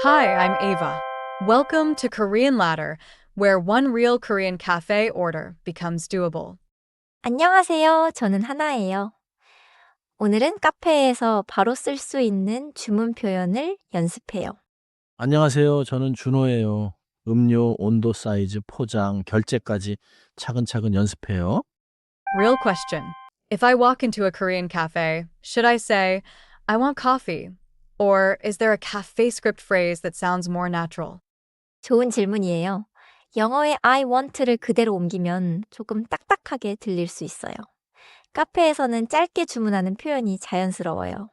Hi, I'm Ava. Welcome to Korean Ladder, where one real Korean cafe order becomes doable. 안녕하세요. 저는 하나예요. 오늘은 카페에서 바로 쓸 수 있는 주문 표현을 연습해요. 안녕하세요. 저는 준호예요. 음료, 온도, 사이즈, 포장, 결제까지 차근차근 연습해요. Real question. If I walk into a Korean cafe, should I say, I want coffee? Or is there a cafe script phrase that sounds more natural? 좋은 질문이에요. 영어의 I want를 그대로 옮기면 조금 딱딱하게 들릴 수 있어요. 카페에서는 짧게 주문하는 표현이 자연스러워요.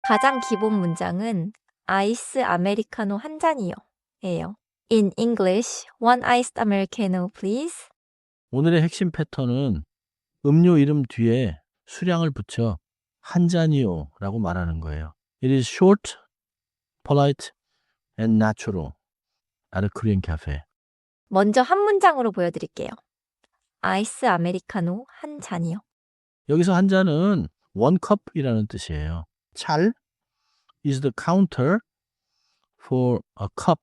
가장 기본 문장은 아이스 아메리카노 한 잔이요. 예요. In English, one iced Americano, please. 오늘의 핵심 패턴은 음료 이름 뒤에 수량을 붙여 한 잔이요 라고 말하는 거예요. It is short, polite, and natural at a Korean cafe. 먼저 한 문장으로 보여드릴게요. 아이스 아메리카노 한 잔이요. 여기서 한 잔은 one cup이라는 뜻이에요. 찰 is the counter for a cup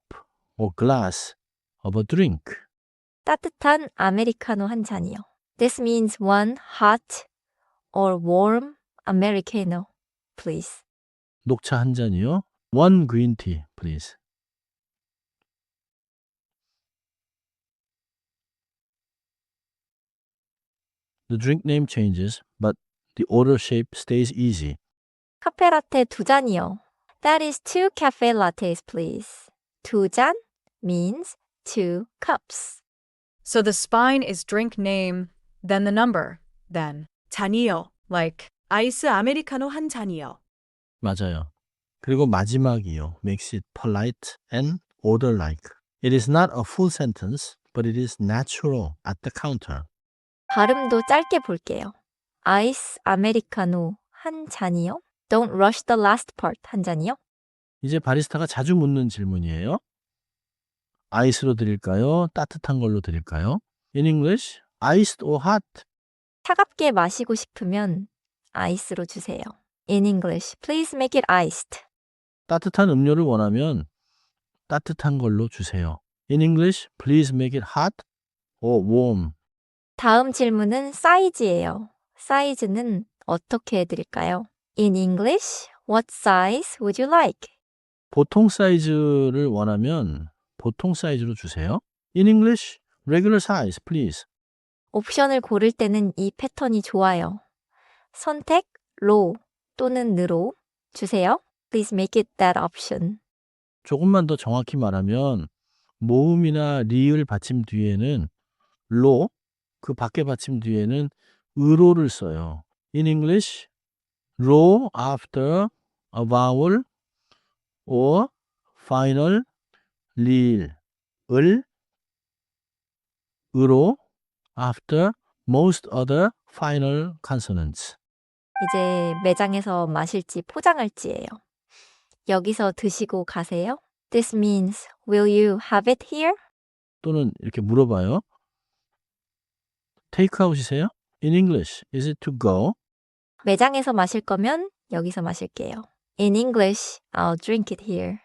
or glass of a drink. 따뜻한 아메리카노 한 잔이요. This means one hot or warm Americano, please. 녹차 한 잔이요. One green tea, please. The drink name changes, but the order shape stays easy. 카페라테 두 잔이요. That is two cafe lattes, please. 두 잔 means two cups. So the spine is drink name, then the number, then 잔이요, like 아이스 아메리카노 한 잔이요. 맞아요. 그리고 마지막이요. Makes it polite and order-like. It is not a full sentence, but it is natural at the counter. 발음도 짧게 볼게요. 아이스 아메리카노 한 잔이요. Don't rush the last part 한 잔이요. 이제 바리스타가 자주 묻는 질문이에요. 아이스로 드릴까요? 따뜻한 걸로 드릴까요? In English, iced or hot? 차갑게 마시고 싶으면 아이스로 주세요. In English, please make it iced. 따뜻한 음료를 원하면 따뜻한 걸로 주세요. In English, please make it hot or warm. 다음 질문은 사이즈예요. 사이즈는 어떻게 해드릴까요? In English, what size would you like? 보통 사이즈를 원하면 보통 사이즈로 주세요. In English, regular size, please. 옵션을 고를 때는 이 패턴이 좋아요. 선택, low 또는 느로 주세요. Please make it that option. 조금만 더 정확히 말하면 모음이나 리을 받침 뒤에는 로, 그 밖에 받침 뒤에는 으로를 써요. In English, 로 after a vowel or final 리을, 을, 으로 after most other final consonants. 이제 매장에서 마실지 포장할지예요. 여기서 드시고 가세요? This means, will you have it here? 또는 이렇게 물어봐요. 테이크아웃이세요? In English, is it to go? 매장에서 마실 거면 여기서 마실게요. In English, I'll drink it here.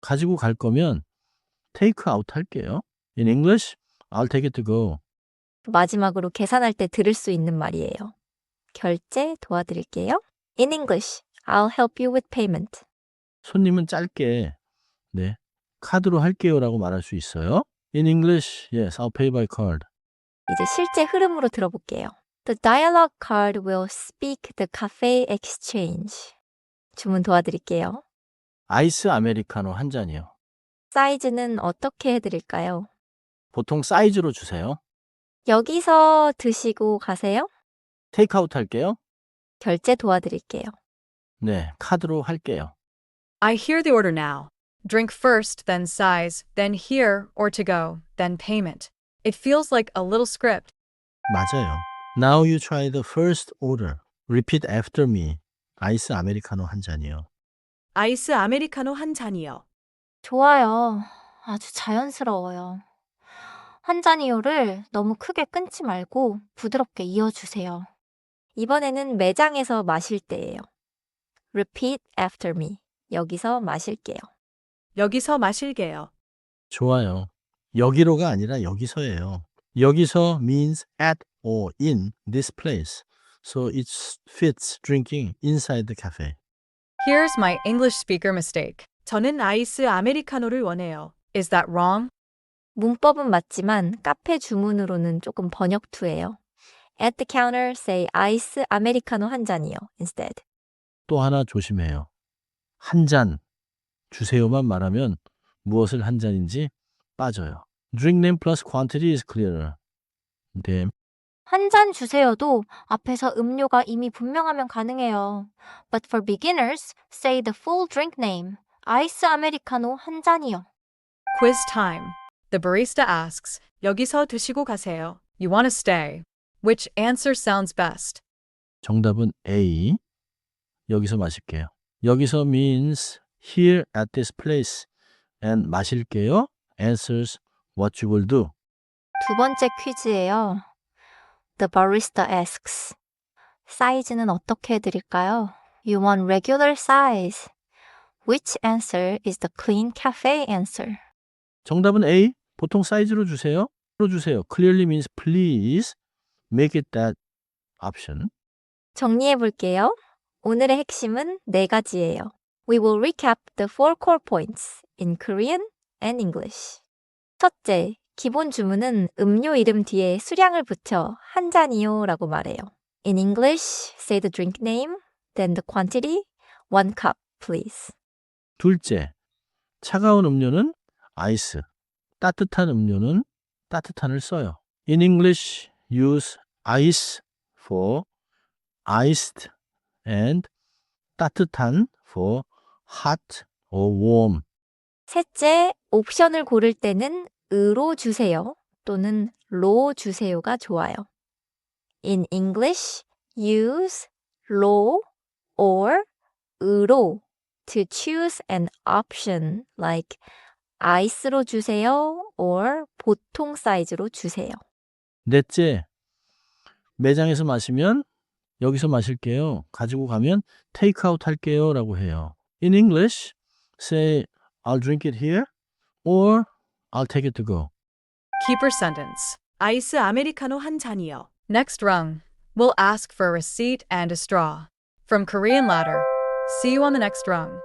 가지고 갈 거면 테이크아웃 할게요. In English, I'll take it to go. 마지막으로 계산할 때 들을 수 있는 말이에요. 결제 도와드릴게요. In English, I'll help you with payment. 손님은 짧게 네, 카드로 할게요라고 말할 수 있어요. In English, yes, I'll pay by card. 이제 실제 흐름으로 들어볼게요. The dialogue card will speak the cafe exchange. 주문 도와드릴게요. 아이스 아메리카노 한 잔이요. 사이즈는 어떻게 해드릴까요? 보통 사이즈로 주세요. 여기서 드시고 가세요? 테이크아웃 할게요. 결제 도와드릴게요. 네, 카드로 할게요. I hear the order now. Drink first, then size, then here or to go, then payment. It feels like a little script. 맞아요. Now you try the first order. Repeat after me. 아이스 아메리카노 한 잔이요. 아이스 아메리카노 한 잔이요. 좋아요. 아주 자연스러워요. 한 잔이요를 너무 크게 끊지 말고 부드럽게 이어주세요. 이번에는 매장에서 마실 때예요. Repeat after me. 여기서 마실게요. 여기서 마실게요. 좋아요. 여기로가 아니라 여기서예요. 여기서 means at or in this place. So it fits drinking inside the cafe. Here's my English speaker mistake. 저는 아이스 아메리카노를 원해요. Is that wrong? 문법은 맞지만 카페 주문으로는 조금 번역투예요. At the counter, say 아이스 아메리카노 한 잔이요. Instead. 또 하나 조심해요. 한 잔 주세요만 말하면 무엇을 한 잔인지 빠져요. Drink name plus quantity is clearer. 네, 한 잔 주세요도 앞에서 음료가 이미 분명하면 가능해요. But for beginners, say the full drink name. 아이스 아메리카노 한 잔이요. Quiz time. The barista asks, 여기서 드시고 가세요. you want to stay? Which answer sounds best? 정답은 A. 여기서 마실게요. 여기서 means here at this place and 마실게요 answers what you will do. 두 번째 퀴즈예요. The barista asks. 사이즈는 어떻게 해드릴까요? You want regular size. Which answer is the clean cafe answer? 정답은 A. 보통 사이즈로 주세요. 주세요. Clearly means please make it that option. 정리해 볼게요. 오늘의 핵심은 네 가지예요. We will recap the four core points in Korean and English. 첫째, 기본 주문은 음료 이름 뒤에 수량을 붙여 한 잔이요 라고 말해요. In English, say the drink name, then the quantity, 1 cup, please. 둘째, 차가운 음료는 아이스, 따뜻한 음료는 따뜻한을 써요. In English, use ice for iced and 따뜻한 for hot or warm. 셋째, 옵션을 고를 때는 으로 주세요 또는 로 주세요가 좋아요. In English, use 로 or 으로 to choose an option like 아이스로 주세요 or 보통 사이즈로 주세요. 넷째, 매장에서 마시면 여기서 마실게요. 가지고 가면 take out 할게요 라고 해요. In English, say I'll drink it here or I'll take it to go. Keeper sentence. 아이스 아메리카노 한 잔이요. Next rung. We'll ask for a receipt and a straw. From Korean Ladder. See you on the next rung.